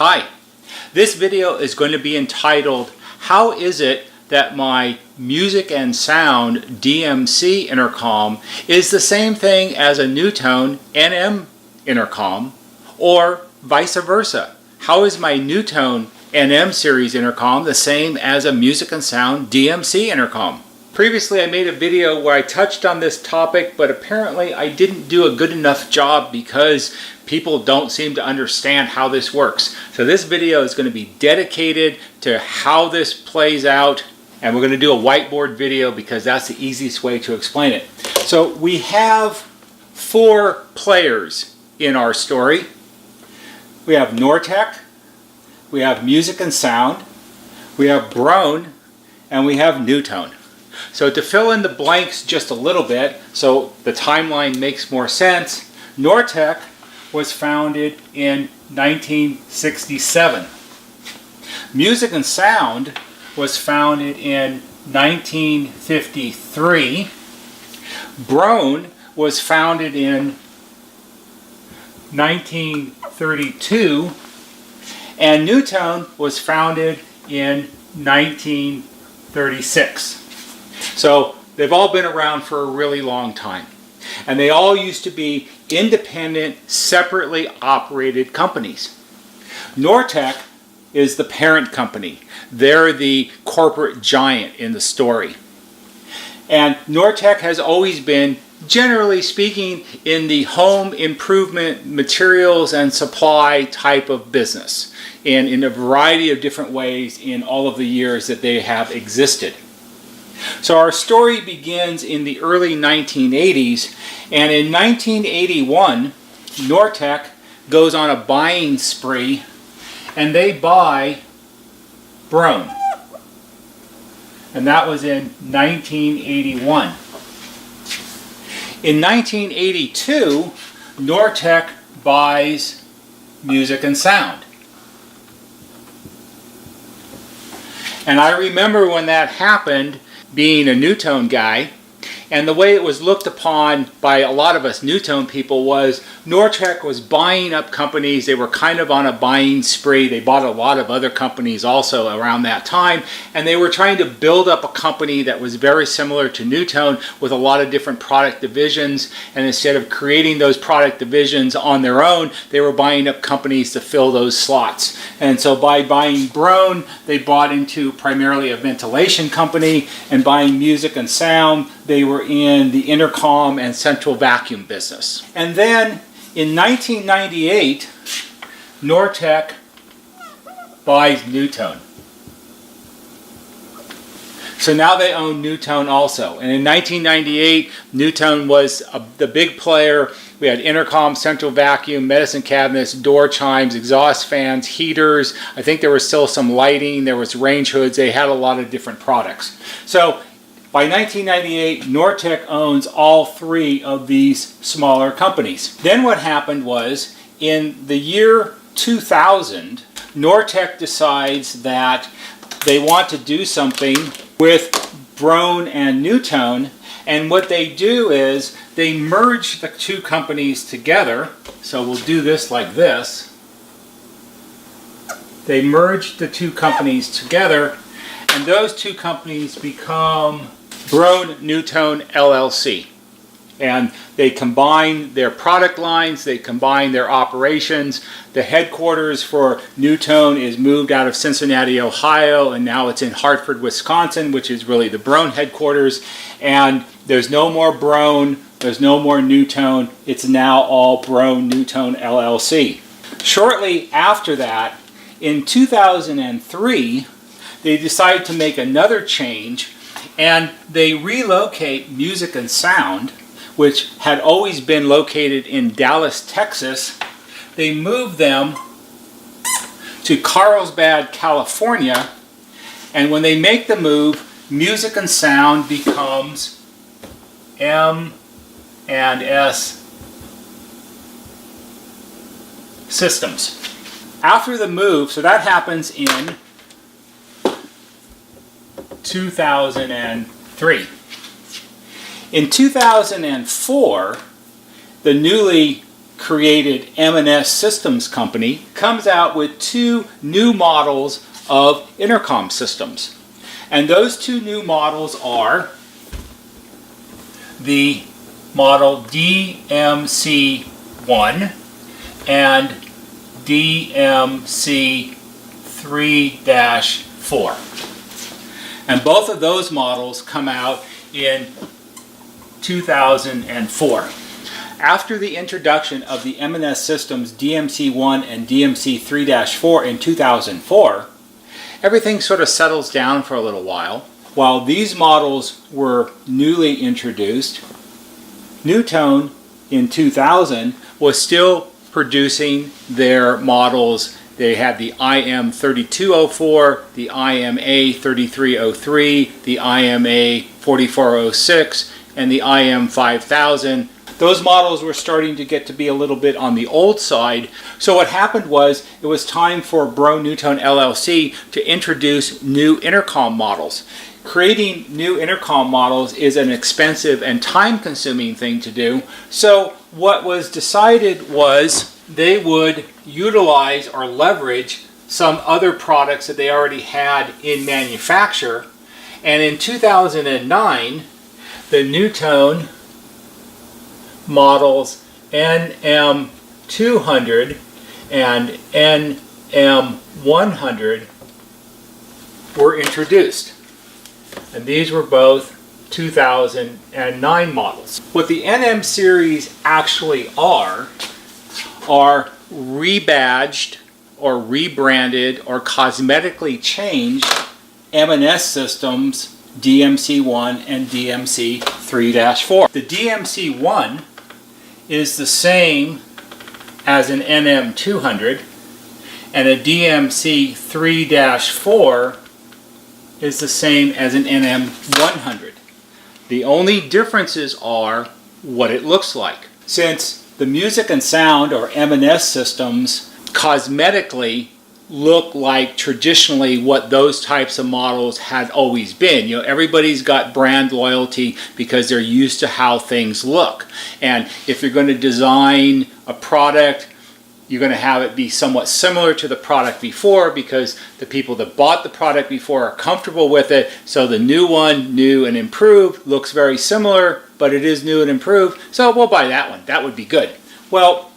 Hi, this video is going to be entitled, How is it that my music and sound DMC intercom is the same thing as a NuTone NM intercom, or vice versa? How is my NuTone NM series intercom the same as a music and sound DMC intercom? Previously I made a video where I touched on this topic, but apparently I didn't do a good enough job because people don't seem to understand how this works. So this video is going to be dedicated to how this plays out, and we're going to do a whiteboard video because that's the easiest way to explain it. So we have four players in our story. We have Nortec, we have music and sound, we have Brown, and we have NuTone. So to fill in the blanks just a little bit, so the timeline makes more sense, Nortec was founded in 1967. Music and Sound was founded in 1953. Brown was founded in 1932. And NuTone was founded in 1936. So they've all been around for a really long time. And they all used to be independent, separately operated companies. Nortec is the parent company. They're the corporate giant in the story. And Nortec has always been, generally speaking, in the home improvement materials and supply type of business, and in a variety of different ways in all of the years that they have existed. So our story begins in the early 1980s, and in 1981, Nortec goes on a buying spree, and they buy Brown. And that was in 1981. In 1982, Nortec buys Music and Sound. And I remember when that happened, being a NuTone guy, and the way it was looked upon by a lot of us NuTone people was Nortec was buying up companies. They were kind of on a buying spree. They bought a lot of other companies also around that time, and they were trying to build up a company that was very similar to NuTone with a lot of different product divisions, and instead of creating those product divisions on their own, they were buying up companies to fill those slots. And so by buying Brown, they bought into primarily a ventilation company, and buying Music and Sound, they were in the intercom and central vacuum business. And then in 1998, Nortec buys NuTone. So now they own NuTone also. And in 1998, NuTone was the big player. We had intercom, central vacuum, medicine cabinets, door chimes, exhaust fans, heaters. I think there was still some lighting. There was range hoods. They had a lot of different products. So by 1998, Nortec owns all three of these smaller companies. Then what happened was, in the year 2000, Nortec decides that they want to do something with Brown and NuTone, and what they do is they merge the two companies together. So we'll do this like this. They merge the two companies together, and those two companies become Brown NuTone LLC. And they combine their product lines, they combine their operations. The headquarters for NuTone is moved out of Cincinnati, Ohio, and now it's in Hartford, Wisconsin, which is really the Brown headquarters. And there's no more Brown, there's no more NuTone. It's now all Brown NuTone LLC. Shortly after that, in 2003, they decide to make another change, and they relocate Music and Sound, which had always been located in Dallas, Texas. They move them to Carlsbad, California, and when they make the move, Music and Sound becomes M&S Systems. After the move, so that happens in 2003. In 2004, the newly created M&S Systems Company comes out with two new models of intercom systems. And those two new models are the model DMC1 and DMC 3-4. And both of those models come out in 2004. After the introduction of the M&S Systems DMC1 and DMC 3-4 in 2004, everything sort of settles down for a little while. While these models were newly introduced, NuTone in 2000 was still producing their models. They had the IM3204, the IMA 3303, the IMA 4406, and the IM5000. Those models were starting to get to be a little bit on the old side. So what happened was it was time for NuTone LLC to introduce new intercom models. Creating new intercom models is an expensive and time-consuming thing to do. So what was decided was they would utilize or leverage some other products that they already had in manufacture. And in 2009, the NuTone models NM200 and NM100 were introduced. And these were both 2009 models. What the NM series actually are rebadged or rebranded or cosmetically changed M&S Systems DMC1 and DMC 3-4. The DMC1 is the same as an NM200, and a DMC 3-4 is the same as an NM100. The only differences are what it looks like. Since the music and sound, or M&S systems, cosmetically look like traditionally what those types of models had always been. You know, everybody's got brand loyalty because they're used to how things look. And if you're going to design a product, you're going to have it be somewhat similar to the product before because the people that bought the product before are comfortable with it. So the new one, new and improved, looks very similar, but it is new and improved. So we'll buy that one. That would be good. Well,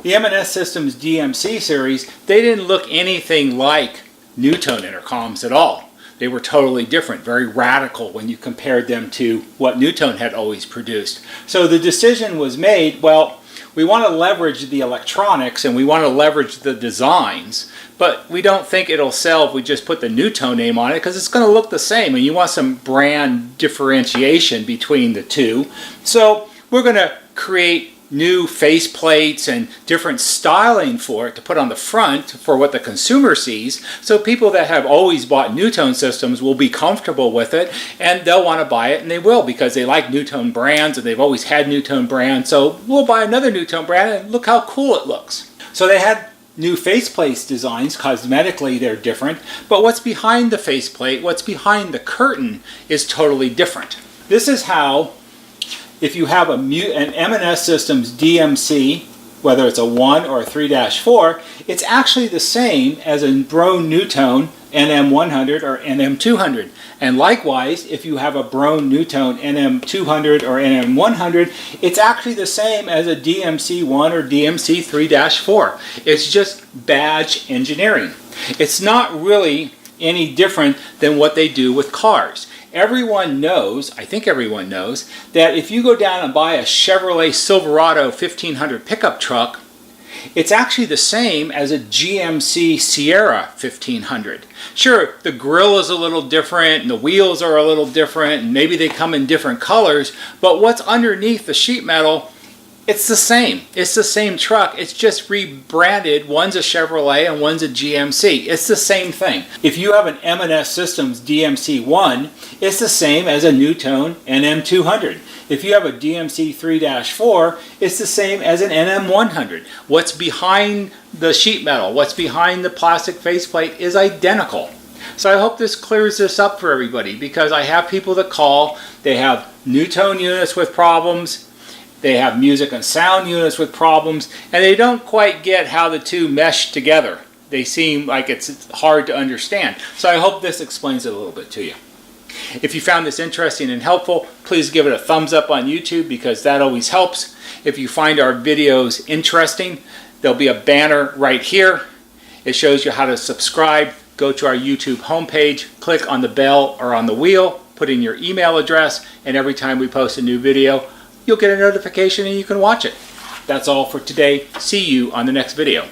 the M&S Systems DMC series, they didn't look anything like NuTone intercoms at all. They were totally different, very radical when you compared them to what NuTone had always produced. So the decision was made, well, we want to leverage the electronics and we want to leverage the designs, but we don't think it'll sell if we just put the NuTone name on it because it's going to look the same and you want some brand differentiation between the two. So we're going to create new face plates and different styling for it to put on the front for what the consumer sees, so people that have always bought NuTone systems will be comfortable with it and they'll want to buy it, and they will because they like NuTone brands and they've always had NuTone brands. So we'll buy another NuTone brand and look how cool it looks. So they had new faceplate designs. Cosmetically they're different, but what's behind the faceplate, what's behind the curtain is totally different. This is how, if you have an M&S Systems DMC, whether it's a 1 or a 3-4, it's actually the same as a Brown NuTone NM100 or NM200. And likewise, if you have a Brown NuTone NM200 or NM100, it's actually the same as a DMC1 or DMC 3-4. It's just badge engineering. It's not really any different than what they do with cars. Everyone knows, I think everyone knows, that if you go down and buy a Chevrolet Silverado 1500 pickup truck, it's actually the same as a GMC Sierra 1500. Sure, the grille is a little different and the wheels are a little different and maybe they come in different colors, but what's underneath the sheet metal, it's the same. It's the same truck. It's just rebranded. One's a Chevrolet and one's a GMC. It's the same thing. If you have an M&S Systems DMC1, it's the same as a NuTone NM200. If you have a DMC 3-4, it's the same as an NM100. What's behind the sheet metal, what's behind the plastic faceplate is identical. So I hope this clears this up for everybody, because I have people that call, they have NuTone units with problems, They have music and sound units with problems, and they don't quite get how the two mesh together. They seem like it's hard to understand. So I hope this explains it a little bit to you. If you found this interesting and helpful, please give it a thumbs up on YouTube because that always helps. If you find our videos interesting, there'll be a banner right here. It shows you how to subscribe. Go to our YouTube homepage, click on the bell or on the wheel, put in your email address, and every time we post a new video, you'll get a notification and you can watch it. That's all for today. See you on the next video.